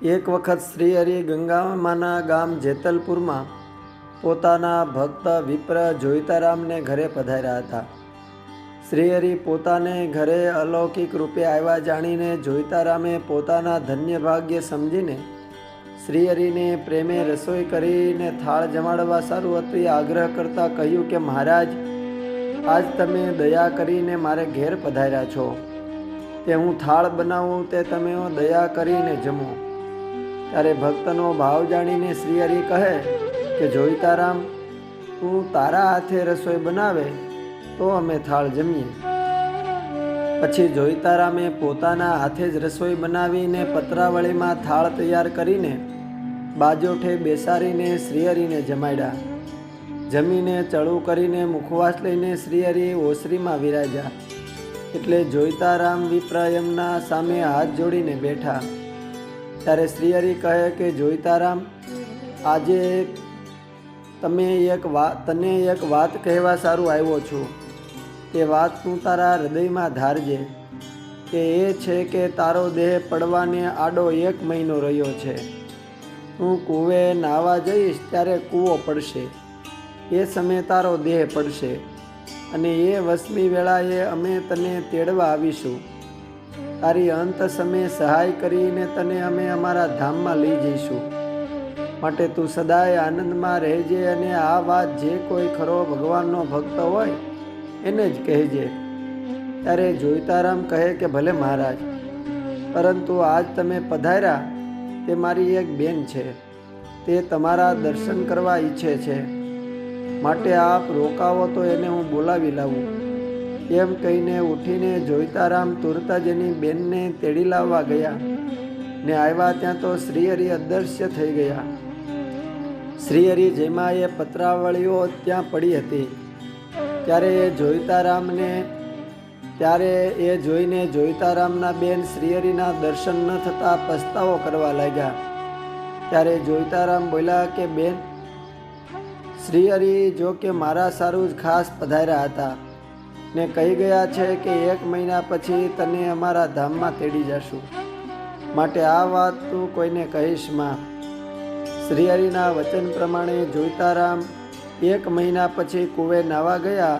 એક વખત શ્રીહરિ ગંગામાના ગામ જેતલપુરમાં પોતાના ભક્ત વિપ્ર જોઈતારામને ઘરે પધાર્યા હતા. શ્રીહરિ પોતાને ઘરે અલૌકિક રૂપે આવ્યા જાણીને જોઈતારામે પોતાના ધન્ય ભાગ્ય સમજીને શ્રીહરિને પ્રેમે રસોઈ કરીને થાળ જમાડવા સારું અતિ આગ્રહ કરતા કહ્યું કે મહારાજ, આજ તમે દયા કરીને મારે ઘેર પધાર્યા છો, તે હું થાળ બનાવું તે તમે દયા કરીને જમો. ત્યારે ભક્તનો ભાવ જાણીને શ્રીહરિ કહે કે જોઈતારામ, તું તારા હાથે રસોઈ બનાવે તો અમે થાળ જમીએ. પછી જોઈતારામે પોતાના હાથે જ રસોઈ બનાવીને પતરાવળીમાં થાળ તૈયાર કરીને બાજોઠે બેસાડીને શ્રીહરિને જમાડ્યા. જમીને ચડું કરીને મુખવાસ લઈને શ્રીહરિ ઓસરીમાં વિરાજ્યા. એટલે જોઈતારામ વિપ્ર એમના સામે હાથ જોડીને બેઠા. ત્યારે શ્રીહરિ કહે કે જોઈતારામ, આજે તને એક વાત કહેવા સારું આવ્યો છું. તે વાત તું તારા હૃદયમાં ધારજે. તે એ છે કે તારો દેહ પડવાને આડો 1 મહિનો રહ્યો છે. તું કૂવે નાહવા જઈશ ત્યારે કૂવો પડશે, એ સમયે તારો દેહ પડશે અને એ વસમી વેળાએ અમે તને તેડવા આવીશું. તારી અંત સમયે સહાય કરીને તને અમે અમારા ધામમાં લઈ જઈશું. માટે તું સદાય આનંદમાં રહેજે અને આ વાત જે કોઈ ખરો ભગવાનનો ભક્ત હોય એને જ કહેજે. ત્યારે જોઈતારામ કહે કે ભલે મહારાજ, પરંતુ આજ તમે પધાર્યા તે મારી એક બેન છે, તે તમારા દર્શન કરવા ઈચ્છે છે, માટે આપ રોકાવો તો એને હું બોલાવી લાવું. એમ કહીને ઉઠીને જોઈતારામ તુરત જ એની બેનને તેડી લાવવા ગયા ને આવ્યા ત્યાં તો શ્રીહરિ અદૃશ્ય થઈ ગયા. શ્રીહરિ જેમાં એ પતરાવળીઓ ત્યાં પડી હતી ત્યારે એ જોઈને જોઈતારામના બેન શ્રીહરિના દર્શન ન થતાં પસ્તાવો કરવા લાગ્યા. ત્યારે જોઈતારામ બોલ્યા કે બેન, શ્રીહરિ જો કે મારા સારું જ ખાસ પધાર્યા હતા ને કહી ગયા છે કે 1 મહિના પછી તને અમારા ધામમાં તેડી જશું, માટે આ વાત તું કોઈને કહીશ માં. શ્રીહરિના વચન પ્રમાણે જોઈતારામ 1 મહિના પછી કૂવે નાહવા ગયા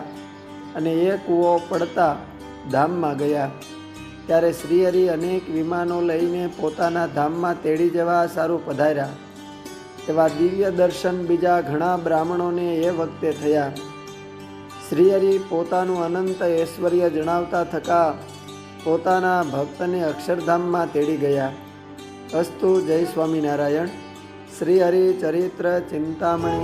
અને એ કૂવો પડતા ધામમાં ગયા. ત્યારે શ્રીહરિ અનેક વિમાનો લઈને પોતાના ધામમાં તેડી જવા સારું પધાર્યા. એવા દિવ્ય દર્શન બીજા ઘણા બ્રાહ્મણોને એ વખતે થયા. શ્રીહરિ પોતાનું અનંત ઐશ્વર્ય જણાવતા થકા પોતાના ભક્તને અક્ષરધામમાં તેડી ગયા. અસ્તુ. જય સ્વામિનારાયણ. શ્રીહરિ ચરિત્ર ચિંતામણી.